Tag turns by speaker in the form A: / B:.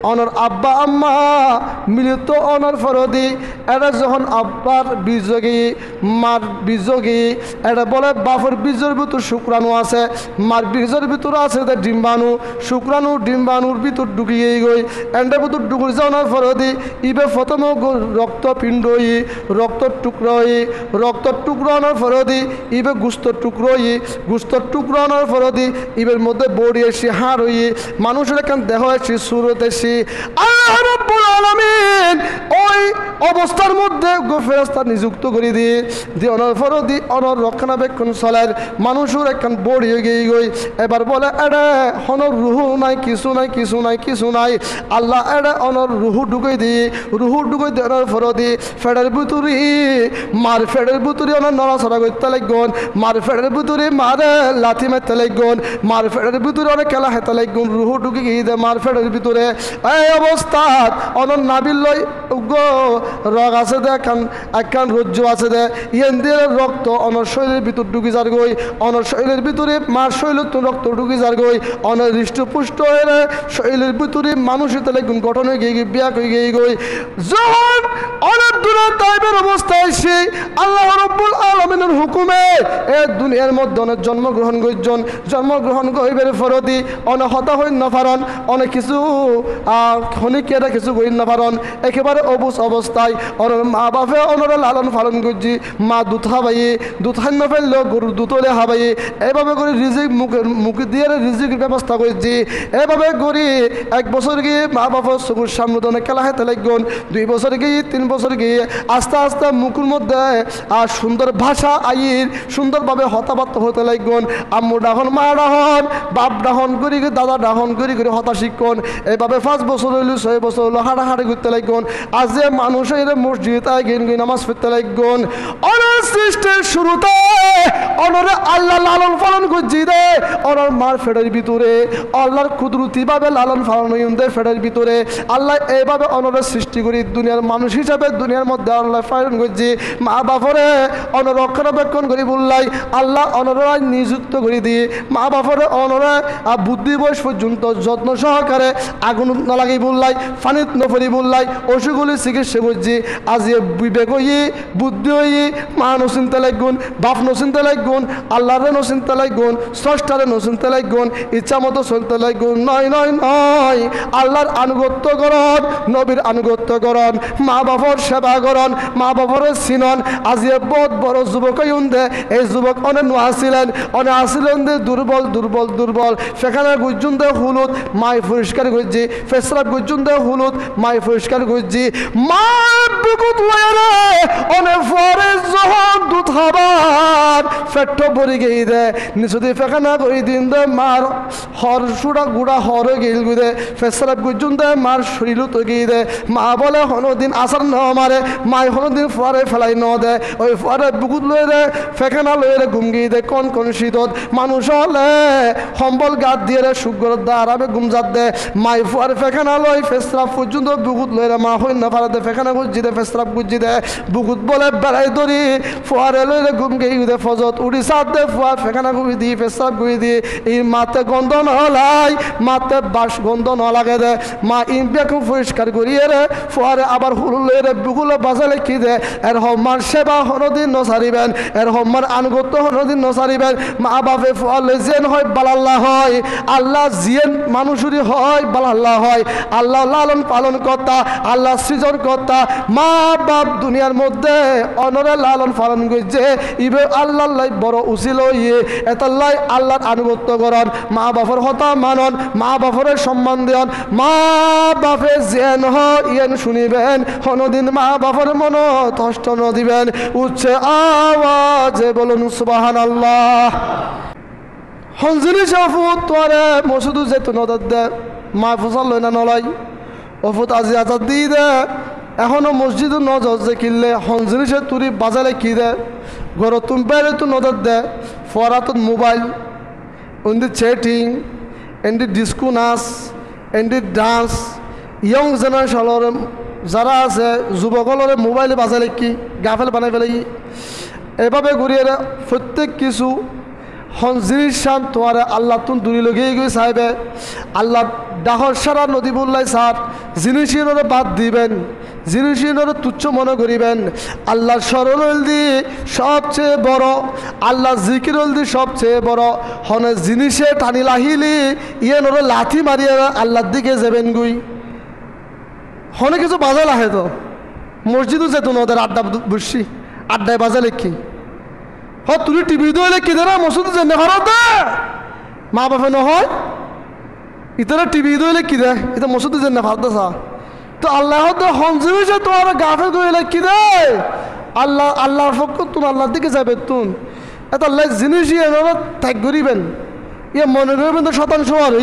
A: অনর আব্বা আম্মা মিলিত অনর ফরদি এটা যখন আব্বার বীজগী মার বীজগী এটা বলে বাপর বীজের ভিতর শুক্রাণু আছে, মার বীজের ভিতর আছে ডিম্বাণু, শুক্রাণু ডিম্বাণুর ভিতর ঢুকিয়ে গই এন্ডের ভিতর ঢুকুর যাওয়ার ফরদি ইবে প্রথম রক্তপিণ্ড রক্তর টুকরো রক্তর টুকরো আনার ফরদি ইবে গুস্তর টুকরো গুস্তর টুকরো আনার ফরদি ইবের মধ্যে বড়ি এসে হাড় হইয়ে মানুষের এখান দেহ এসে সুরত এসে আল্লাহ রাব্বুল আলামিন ওই অবস্থার মধ্যে ফেরেশতা নিযুক্ত করে দিয়ে অনর ফরদি অনর রক্ষণাবেক্ষণ চলের মানুষের একখান বড়ি গিয়ে গই এবার বলে এডে হনর রুহু নাই কিছু নাই কিছু নাই কিছু নাই আল্লাহ এডে অনর রুহু ঢুকে দিয়ে অনর ফরদি ফেডের ভিতরে মার ফেডের ভিতরে অনর নড়াচড়া করতে লাগন, মার ফেডের ভিতরে মারে লাথি মারতে লাগন, মার ফেডের ভিতরে অনেক খেলা হেতে লাগন, রুহু ঢুকে গিয়ে দে মার ফেডের ভিতরে এই অবস্থা অনর নাবিল লই রগ আছে দে একখান রজ্জু আছে দে ইয়েন দিয়ে রক্ত অনর শরীরের ভিতর ঢুকে যার গই, অনর শরীরের ভিতরে মার শরীরের তো রক্ত ঢুকে যার গই, অনর হৃষ্টপুষ্ট হয়ে শরীরের ভিতরে মানুষের তাহলে গঠন হয়ে গিয়ে বিয়া হয়ে গিয়ে গই যখন অনেক দূরে তাইবের অবস্থায় এসে আল্লাহ রাব্বুল আলামিনের হুকুমে এ দুনিয়ার মধ্যে অনেক জন্মগ্রহণ করছেন, জন্মগ্রহণ করিবের ফরদি অনেক হতা হইন না পারন, অনেক কিছু ক্ষণিকেরা কিছু করিন না পারন, একেবারে অবুজ অবস্থায় অনেক মা বাপে অনরা লালন পালন করছি, মা দুধ হাবাইয়ে দুধ হান্য ফেললেও গরুর দুধলে হাবাইয়ে এভাবে করে রিজিক মুখে দিয়ে রিজিকের ব্যবস্থা করেছি, এভাবে করি 1 বছর গিয়ে মা বাবার চকুর সামনে অনেক খেলা হেতে লাগন, 2 বছর গিয়ে 3 বছর গিয়ে আস্তে আস্তে মুখের মধ্যে সুন্দর ভাষা আইর সুন্দরভাবে হতাবার্তা হতে লাগন, আম্মু ডাহন মা ডাহন বাপ ডাহন করি দাদা ডাহন করি করে হতা শিক্ষণ এভাবে 5 বছর হইল 6 বছর হইলো হাঁটাহাঁটি করতে লাগন, আজ যে মানুষের মসজিদে গেন গিয়ে নামাজ পড়তে লাগন, অনার সৃষ্টির শুরুতে অনরে আল্লাহ লালন পালন করছি দে অনার মার ফেডের ভিতরে আল্লাহর কুদরতিভাবে লালন পালন হইন্দে ফেডের ভিতরে আল্লাহ এইভাবে অনরে সৃষ্টি করি দুনিয়ার মানুষ হিসাবে দুনিয়ার মধ্যে আল্লাহ পালন করছি, মা বাপরে অনর রক্ষণাবেক্ষণ করি বললাই আল্লাহ অনরায় নিযুক্ত করে দিয়ে মা বাপরে অনরা বুদ্ধি বয়স পর্যন্ত যত্ন সহকারে আগুন না লাগি বললাই ফানিত নফরি বললাই অসুখগুলি চিকিৎসা করছি, আজ বিবেক হইয়ে বুদ্ধি হইয়ে মা নচিন্তা লাগুন বাপ নচিন্তা লাগুন আল্লাহরে নচিন্তা লাগুন স্রষ্টারে নচিন্তা লাগুন ইচ্ছা মতো চলতে লাগুন, নয় নয় নয় আল্লাহর আনুগত্য করন নবীর আনুগত্য করন মা বাপর সেবা করন মা বাপরের চিনন, আজি বহুত বড় যুবক দে এই যুবক অনেক আসিলেন অনেক আসিলেন দে দুর্বল দুর্বল দুর্বল সেখানে গুজন দে হলুদ মাই পরিষ্কার করছি, ফেসরাব গুজন দে হলুদ মাই পরিষ্কার করছি, মা বুকুত লয়ে অনেক পরে যখন দুধ খাবার ফেট পরি গিয়ে দে নিচুদি ফেখানা করে দিন দে মার হর সুরা গুড়া হরে গিল গুদে ফেসরাব গুজন দে মার শরীর তো গিয়ে দে মা বলে হনদিন আসার ন মারে মাই হনদিন ফুয়ারে ফেলাই ন দে ওই ফুয়ারে বুকুত লয়ে দে ফেখানা লয়ে ঘুম গিয়ে দে কোন কোন শীতত মানুষ হলে সম্বল গাত দিয়ে রে সুগর দা আরামে ঘুম যাত দে মাই ফুয়ারে ফেখানা লয় ফেসরাব পর্যন্ত বুকুত লয়ে মা হই না পারে দে ফেখানা গুজি দে ফেসরাব গুজি দে বুকুত বলে বেড়াই ধরি ফুয়ারে লয়ে ঘুম গিয়ে দে ফজত উড়ি সাত দে ফুয়া ফেখানা গুবি দিয়ে ফেসরাব গুবি দিয়ে এই মাতে গন্ধ নলাই মাতে বাস গন্ধ ন লাগে দে মা ইম্পিয়াকে পরিষ্কার করিয়ে রে ফুয়ারে আবার হুলুলে রে বুকুলে বাজালে কি দে এর হম্মার সেবা হনদিন নসারিবেন এর হম্মার আনুগত্য হনদিন নসারিবেন মা বাপে ফুয়ালে যেন হয় বালাল্লাহ হয় আল্লাহ জিয়েন মানুষেরই হয় বালাল্লাহ হয় আল্লাহ লালন পালন কর্তা আল্লাহ সৃজন কর্তা মা বাপ দুনিয়ার মধ্যে অনরে লালন পালন করছে ইবে আল্লাহ বড় উচিল ইয়ে এতাল্লাই আল্লাহর আনুগত্য করন মা বাপর হতা মানন মা বাপরের সম্মান দেন মা বাপে যেন ইয়েন শুনিবেন হনদিন মা বাপর মন কষ্ট ন দিবেন উচ্চে আওয়াজে বলুন সুবহানাল্লাহ। হনজিনি শাফুত তোরে মসুদু যেত নদর দে মা ফসল লয় না নলাই অফুত আজি আজাদ দি দে এখনো মসজিদ নজর যে কিনলে হনজিনি সে তুরি বাজালে কি দে ঘর তুমি বাইরে তো নজর দে ফরাত মোবাইল এন্ডি চ্যাটিং এন্ডি ডিস্কো নাচ এন্ডি ডান্স ইয়ং জেনারেশনের যারা আছে যুবকলরে মোবাইলে বাজালে কি গাফেল বানাই ফেলে এভাবে ঘুরিয়ে প্রত্যেক কিছু হনজির শান তোমার আল্লাহ তুমি দূরে লগিয়ে গিয়ে চাইবে আল্লাহ ডাহর সারা নদী বললাই স্যার জিনিসের বাদ দিবেন, জিনিসের তুচ্ছ মনে করিবেন। আল্লাহ স্মরণ হলদি সবচেয়ে বড়, আল্লাহ জিকির হলদি সবচেয়ে বড়। হনে জিনিসে টানি লাহিলি ইয়ে নরে লাথি মারিয়ে আল্লাহর দিকে যাবেন গুই। হনে কিছু বাজা লাহে তো মসজিদও যেত না, ওদের আড্ডা বসছি আড্ডায় বাজা লেখি। হ তুই টিভি দলে কি দেনা মসজিদ জেনে ভারত দে মা বাপে নহয় ইতারা টিভি দলে কি দে এটা মসজিদ জেনে ভারত দা তো আল্লাহ হনজিবি যে তোমার গাফে দলে কি দে আল্লাহ আল্লাহর পক্ষ তুন আল্লাহর দিকে যাবে তুন এত আল্লাহ জিনিস ত্যাগ করিবেন ইয়ে মনে করবেন তো শতাংশ আর